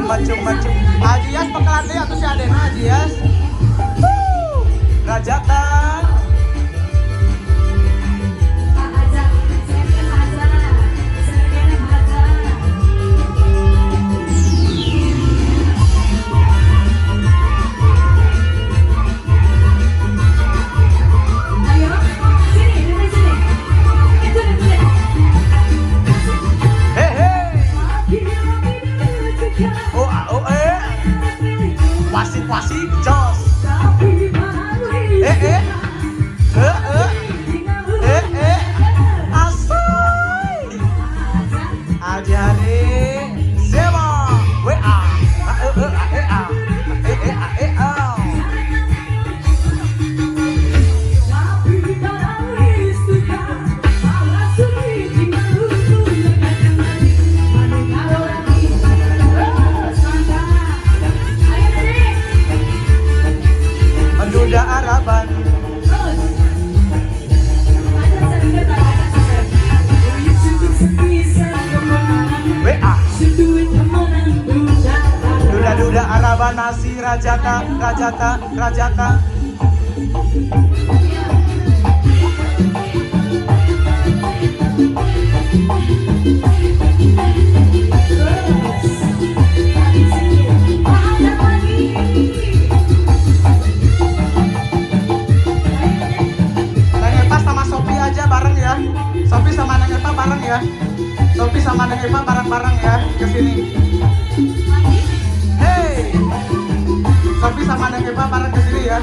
macem. Ajias pekelatih atau si Adena Ajias. Rajatan. Wasit jos. Asoy. Ajari Zema WA. Menduda Araban. WA. Duda Araban nasi rajata. Sopi sama Neng Eva bareng ya. Sopi sama Neng Eva bareng-bareng ya kesini. Hey, Sopi sama Neng Eva bareng kesini ya.